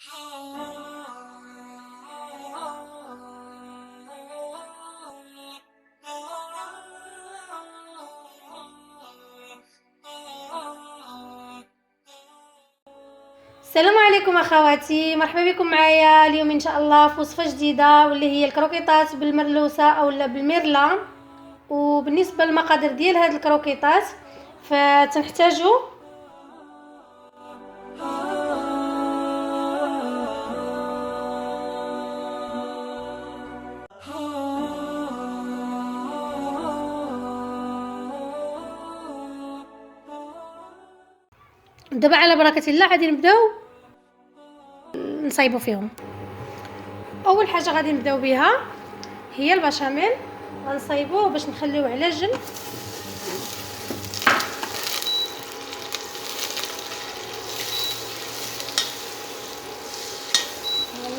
السلام عليكم اخواتي، مرحبا بكم معايا اليوم ان شاء الله في وصفه جديده واللي هي الكروكيطات بالمرلوسه او بالميرلا. وبالنسبه للمقادير ديال هاد الكروكيطات فتنحتاجوا دابا على بركه الله غادي نبداو نصايبوا فيهم. اول حاجه غادي نبداو بها هي البشاميل، غنصايبوه باش نخليوه على جنب.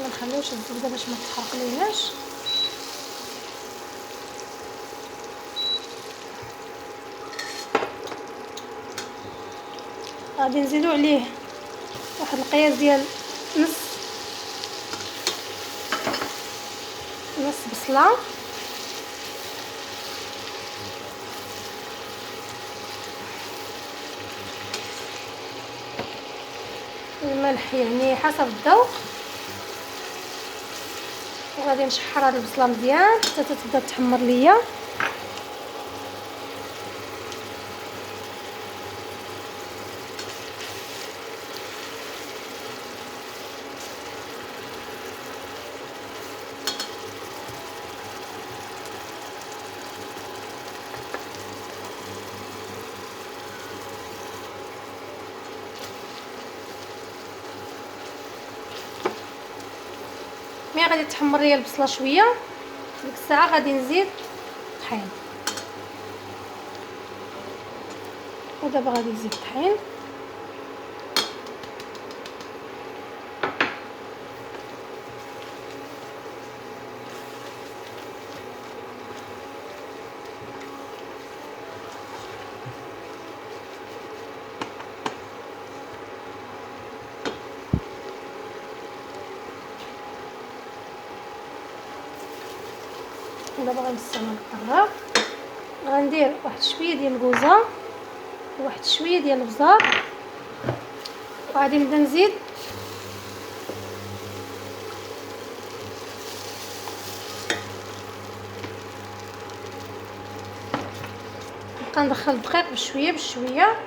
ما نخليوش الزبده باش ما تحرق ليناش. غادي نزيدو عليه واحد القياس ديال نص بصله، الملح يعني حسب الذوق، وغادي نشحر هاد البصله مزيان حتى تبدا تحمر ليا. مي غادي تحمر ليا البصله شويه، ديك الساعه غادي نزيد طحين. ودابا غادي نزيد الطحين، دابا غنستعمل الطراف. غندير واحد شويه ديال الكوزه وواحد شويه ديال البزار، وغادي نبدا نزيد نبقى ندخل الدقيق بشويه بشويه.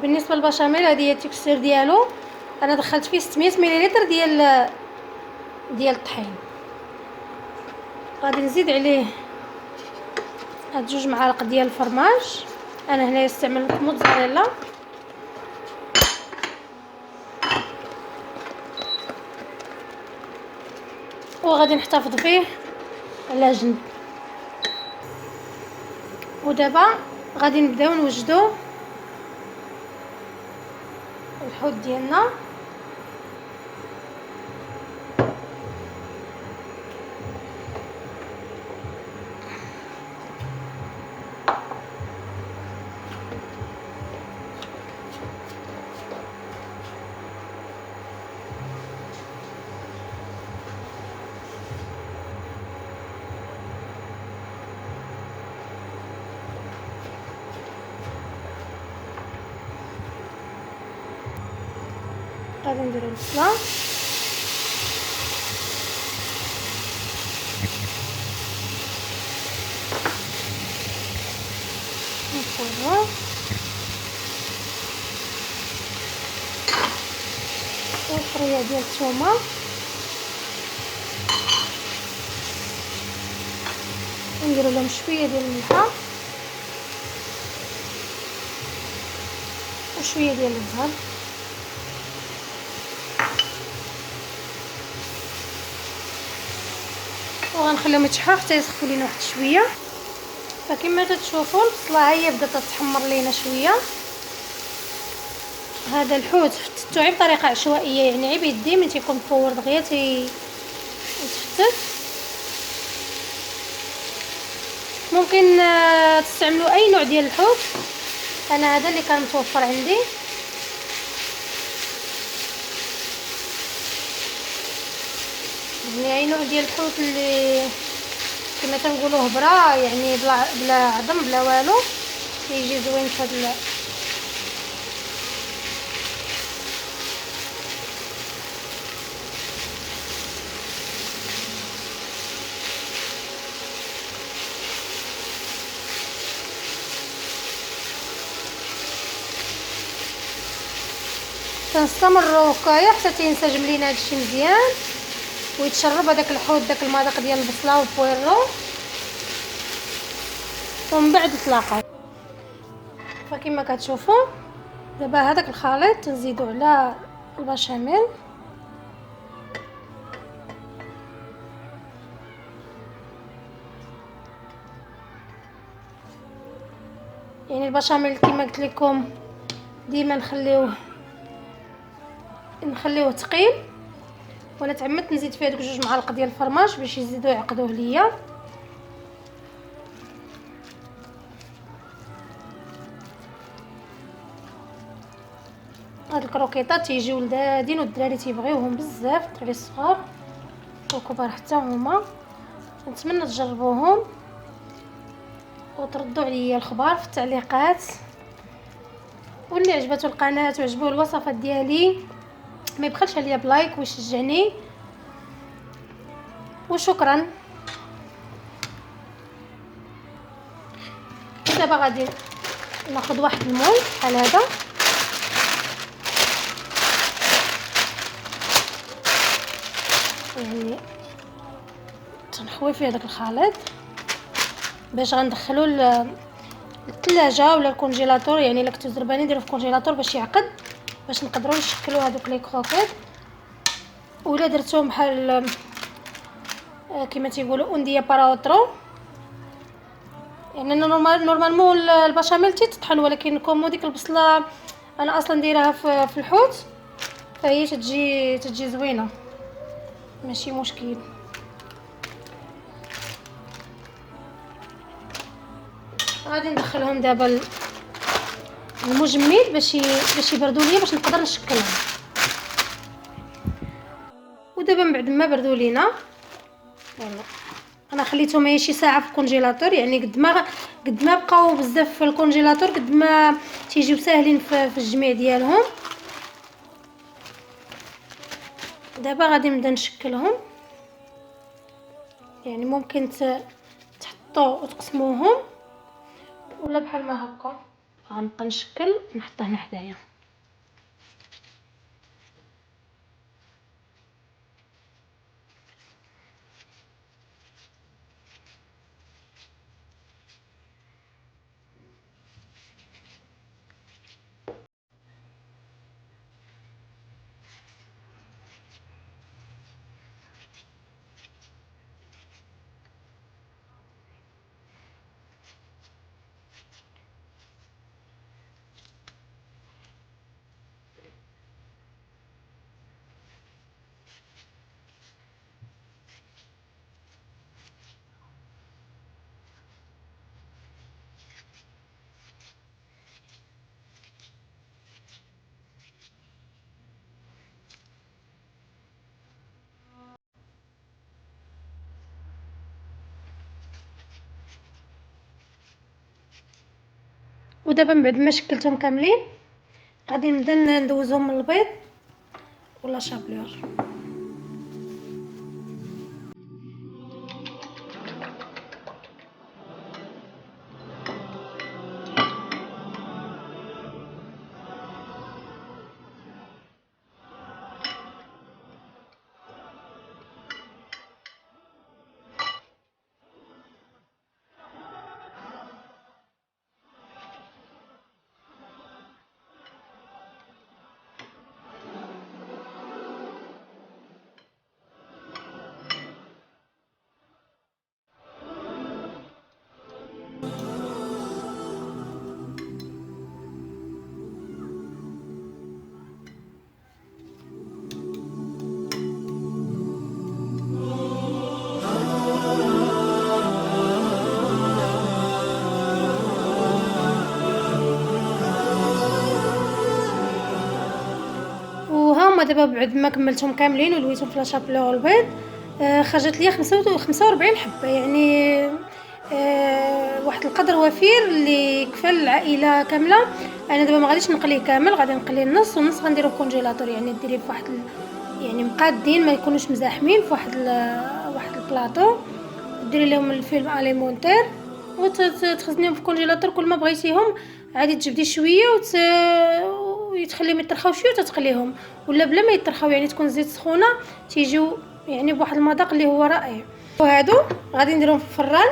بالنسبه للبشاميل هذه هي التكستير ديالو. انا دخلت فيه 600 مليلتر ديال الطحين. غادي نزيد عليه هاد 2 معالق ديال الفرماج، انا هنا استعملت موتزاريلا، وغادي نحتفظ فيه على جنب. ودابا غادي نبداو نوجدو الحوت ديالنا. غادي نديرو البصله وشويه ديال الثومه ونديروا لهم شويه ديال الملحه وشويه ديال الزهر وغنخليهم يتشحروا حتى يسخفوا لينا واحد شويه. فكما تشوفوا البصله هي بدات تتحمر لينا شويه. هذا الحوت فتتوه بطريقه عشوائيه، يعني غير بيدي من تيكون مفور دغيا يتفتت. ممكن تستعملوا اي نوع ديال الحوت، انا هذا اللي كان متوفر عندي. يعني اي نوع ديال الحوت اللي كما تنقولوا هبره، يعني بلا عظم بلا والو، يجي زوين في هذا. تنستمروا هكايا حتى تينسجم لينا هادشي مزيان ويتشرب هذاك الحوت داك المذاق ديال البصله والبويرو، ومن بعد تلاقاو. فكما كتشوفوا دابا هذاك الخليط تنزيدو على البشاميل. يعني البشاميل كما قلت لكم ديما نخليوه ثقيل، وانا تعمدت نزيد فيه دوك 2 معالق ديال الفرماج باش يزيدوا يعقدوه ليا. هاد الكروكيطات تيجيو لذاذين والدراري تيبغيوهم بزاف، الدراري الصغار والكبار حتى هما. نتمنى تجربوهم وتردوا عليا الخبر في التعليقات. واللي عجبته القناه وعجبوه الوصفات ديالي ما يبخلش عليا بلايك ويشجعني، وشكرا. دابا غادي ناخذ واحد المول بحال هذا، يعني تنخوي فيه داك الخليط باش غندخلو للثلاجه ولا الكونجيلاتور. يعني الا كنتو زربانين نديرو في الكونجيلاتور باش يعقد، باش نقدروا نشكلوا هذوك لي كروكيط. ولا درتوهم بحال كما تيقولوا اونديه باراوترو، يعني انا نورمالمون البشاميل تطحن، ولكن كومو ديك البصله انا اصلا دايرها في الحوت، فهي تجي زوينه ماشي مشكل. غادي ندخلهم دابا المجمد باش يبردوا ليا باش نقدر نشكلهم. ودابا من بعد ما بردوا لينا يلا انا خليتهم هي شي ساعه في الكونجيلاتور. يعني قد ما بقاو بزاف في الكونجيلاتور قد ما تيجيو ساهلين في الجميع ديالهم. دابا غادي نبدا نشكلهم. يعني ممكن تحطوا وتقسموهم ولا بحال ما هكا. غنبقى نشكل نحطه هنا حدايا. ودابا من بعد ما شكلتهم كاملين غادي نبدا ندوزهم من البيض ولا شابلور. دابا بعد ما كملتهم كاملين ولويتهم في لاشابلور والبيض خرجت لي 45 حبه، يعني واحد القدر وفير اللي كفى العائله كامله. انا دابا ما غاديش نقليه كامل، غادي نقليه النص والنص غنديرو في كونجيلاتور، يعني ديريه في واحد يعني مقادين ما يكونوش مزاحمين في واحد البلاطو، ديري لهم الفيلم اليمونتير وتخزنيهم في الكونجيلاتور. كل ما بغيتيهم عادي تجبدي شويه وتخليهم يطرخاو شويه وتتقليهم، ولا بلا ما يطرخاو يعني تكون الزيت سخونه تيجيو يعني بواحد المذاق اللي هو رائع. وهادو غادي نديرهم في الفران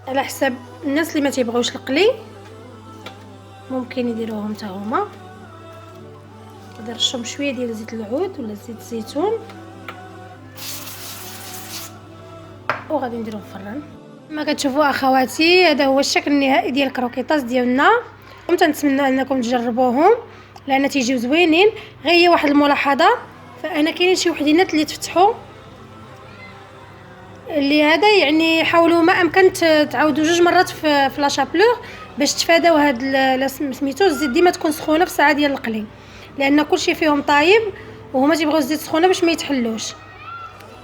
على حساب الناس اللي ما تيبغيوش القلي، ممكن يديروهم حتى هما. غادي نرشهم شويه ديال زيت العود ولا زيت الزيتون وغادي نديروهم في الفران. كما كتشوفوا اخواتي هذا هو الشكل النهائي ديال الكروكيطاس ديالنا. كنتمنى انكم تجربوهم لان تيجيو زوينين. غير هي واحد الملاحظه، فانا كاينين شي وحدينات اللي تفتحوا اللي هذا يعني حاولوا ما امكن تعاودوا 2 مرات في لاشابلور باش تفاداو هاد سميتو الزيت ديما تكون سخونه في الساعه ديال القلي، لان كلشي فيهم طايب وهما تيبغيو الزيت سخونه باش ما يتحلوش.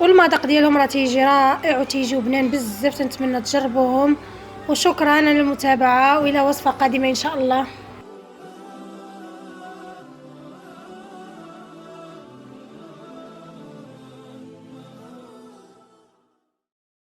والمذاق ديالهم راه تيجي رائع وتيجيو بنان بزاف. نتمنى تجربوهم وشكرا على المتابعه والى وصفه قادمه ان شاء الله.